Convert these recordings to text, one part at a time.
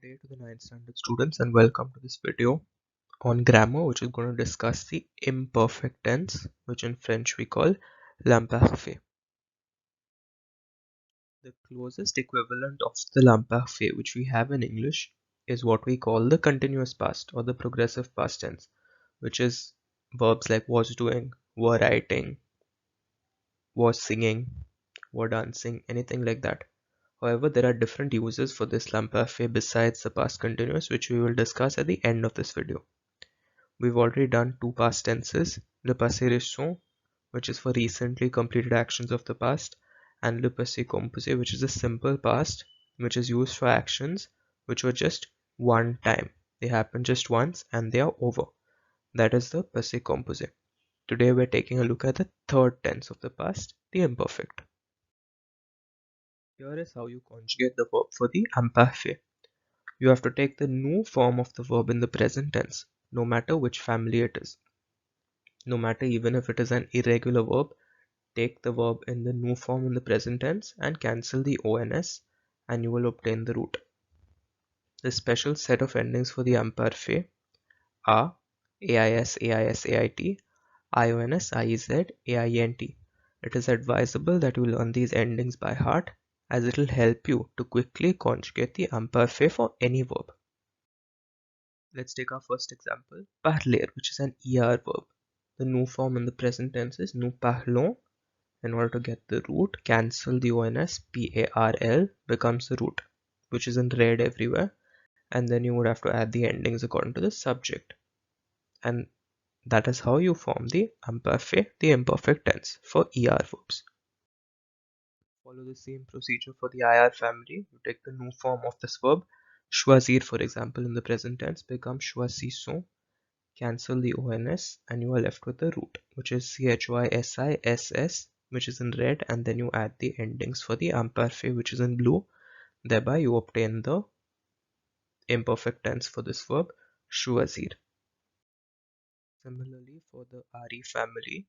Good day to the 9th standard students and welcome to this video on grammar, which is going to discuss the imperfect tense, which in French we call l'imparfait. The closest equivalent of the l'imparfait which we have in English is what we call the continuous past or the progressive past tense, which is verbs like was doing, were writing, was singing, were dancing, anything like that. However, there are different uses for this l'imparfait besides the past continuous, which we will discuss at the end of this video. We've already done two past tenses, le passé récent, which is for recently completed actions of the past, and le passé composé, which is a simple past, which is used for actions which were just one time. They happen just once and they are over. That is the passé composé. Today we're taking a look at the third tense of the past, the imperfect. Here is how you conjugate the verb for the imparfait. You have to take the new form of the verb in the present tense, no matter which family it is. No matter even if it is an irregular verb, take the verb in the new form in the present tense and cancel the ONS and you will obtain the root. The special set of endings for the imperfect are AIS, AIS, AIT, IONS, IEZ, AINT. It is advisable that you learn these endings by heart as it will help you to quickly conjugate the imperfect for any verb. Let's take our first example, parler, which is an ER verb. The new form in the present tense is nous parlons. In order to get the root, cancel the ONS, PARL becomes the root, which is in red everywhere. And then you would have to add the endings according to the subject. And that is how you form the imperfect tense for ER verbs. Follow the same procedure for the IR family. You take the new form of this verb. Choisir, for example, in the present tense becomes choisissons. Cancel the ONS and you are left with the root, which is CHYSISS, which is in red, and then you add the endings for the imperfect, which is in blue. Thereby you obtain the imperfect tense for this verb, choisir. Similarly for the RE family,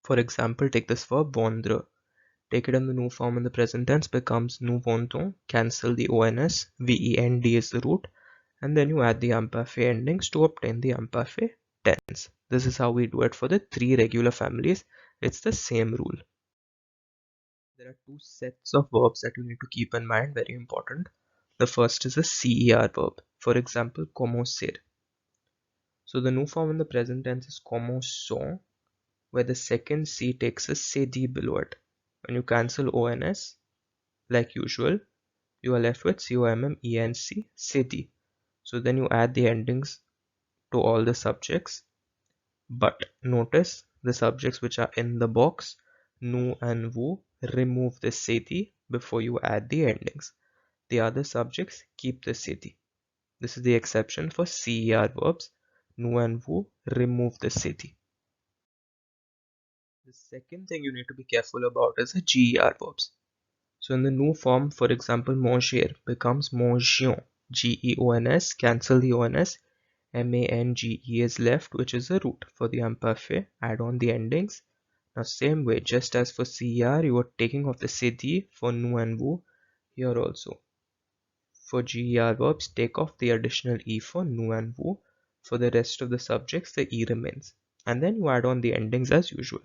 for example, take this verb vendre. Take it in the new form in the present tense becomes nous vendons. Cancel the ONS, VEND is the root, and then you add the imperfect endings to obtain the imperfect tense. This is how we do it for the three regular families. It's the same rule. There are two sets of verbs that you need to keep in mind, very important. The first is a CER verb. For example, commencer. So the new form in the present tense is commençons, where the second C takes a CD below it. When you cancel ONS, like usual, you are left with COMMENC, CD. So then you add the endings to all the subjects, but notice the subjects which are in the box, nous and vous, remove the CD before you add the endings. The other subjects keep the CD. This is the exception for CER verbs. Nous and vous, remove the CD. The second thing you need to be careful about is the GER verbs. So in the new form, for example, manger becomes mangions. GEONS, cancel the ONS. MANGE is left, which is the root for the imperfect. Add on the endings. Now same way, just as for CER, you are taking off the CD for nous and vous. Here also. For GER verbs, take off the additional E for nous and vous. For the rest of the subjects, the E remains. And then you add on the endings as usual.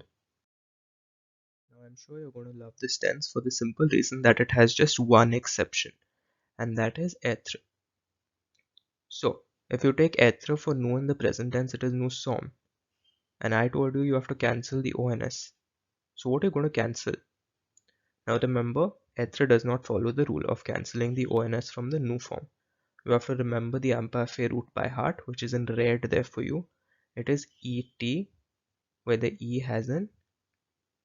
Now I'm sure you're going to love this tense for the simple reason that it has just one exception, and that is être. So if you take être for nous in the present tense, it is nous sommes, and I told you have to cancel the ONS. So what are you going to cancel? Now remember, être does not follow the rule of cancelling the ONS from the nous form. You have to remember the imperfect root by heart, which is in red there for you. It is ET, where the E has an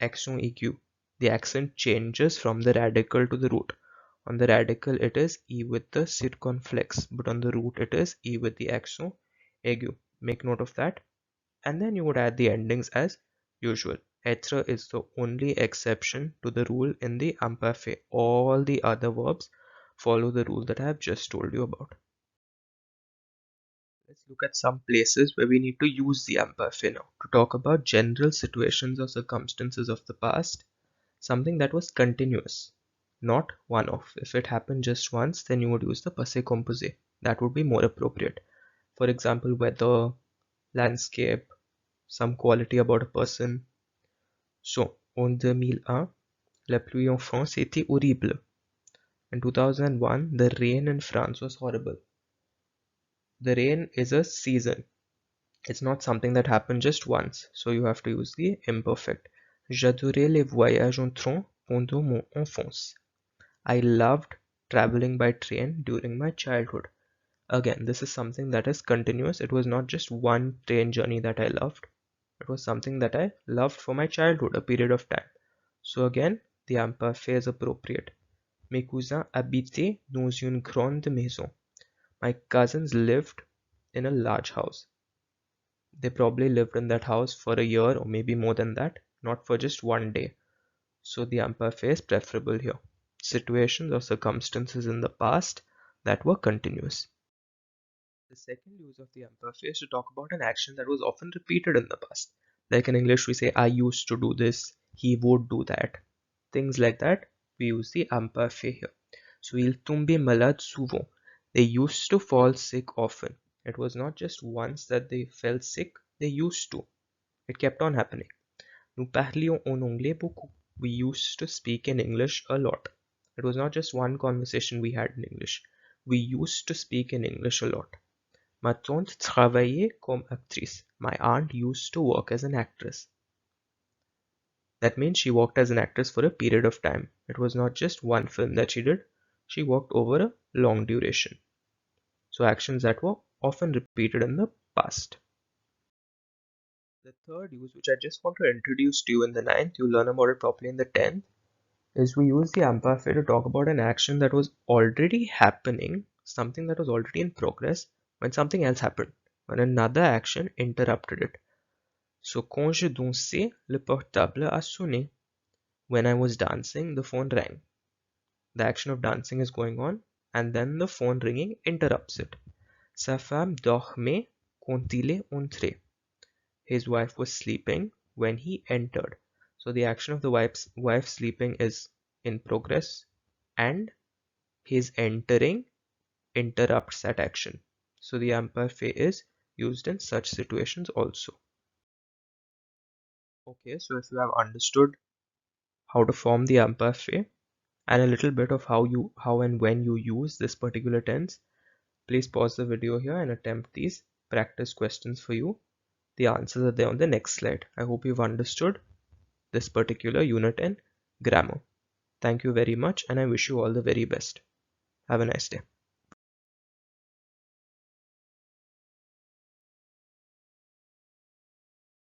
accent aigu. The accent changes from the radical to the root. On the radical it is E with the circumflex, but on the root it is E with the accent aigu. Make note of that. And then you would add the endings as usual. Être is the only exception to the rule in the imperfect. All the other verbs follow the rule that I have just told you about. Let's look at some places where we need to use the imperfect now to talk about general situations or circumstances of the past, something that was continuous. not one-off. If it happened just once, then you would use the passé composé. That would be more appropriate. For example, weather, landscape, some quality about a person. So, en 2001, la pluie en France était horrible. In 2001, the rain in France was horrible. The rain is a season. It's not something that happened just once. So you have to use the imperfect. J'adorais les voyages en train pendant mon enfance. I loved traveling by train during my childhood. Again, this is something that is continuous. It was not just one train journey that I loved. It was something that I loved for my childhood, a period of time. So again, the imperfect is appropriate. Mes cousins habitaient dans une grande maison. My cousins lived in a large house. They probably lived in that house for a year or maybe more than that, not for just one day. So the imperfect is preferable here. Situations or circumstances in the past that were continuous. The second use of the imperfect is to talk about an action that was often repeated in the past. Like in English, we say, I used to do this, he would do that. Things like that, we use the imperfect here. So, il tombe malade souvent. They used to fall sick often. It was not just once that they fell sick, they used to. It kept on happening. Nous parlions en anglais beaucoup. We used to speak in English a lot. It was not just one conversation we had in English. We used to speak in English a lot. Ma tante travaillait comme actrice. My aunt used to work as an actress. That means she worked as an actress for a period of time. It was not just one film that she did. She worked over a long duration. So actions that were often repeated in the past. The third use, which I just want to introduce to you in the 9th, you'll learn about it properly in the 10th, is we use the imperfect to talk about an action that was already happening, something that was already in progress, when something else happened, when another action interrupted it. So, quand je dansais, le portable a sonné. When I was dancing, the phone rang. The action of dancing is going on, and then the phone ringing interrupts it. Sa femme dormait quand il est entré. His wife was sleeping when he entered. So the action of the wife sleeping is in progress, and his entering interrupts that action. So the imperfect is used in such situations also. Okay, so if you have understood how to form the imperfect and a little bit of how and when you use this particular tense, please pause the video here and attempt these practice questions for you. The answers are there on the next slide. I hope you've understood this particular unit in grammar. Thank you very much, and I wish you all the very best. Have a nice day.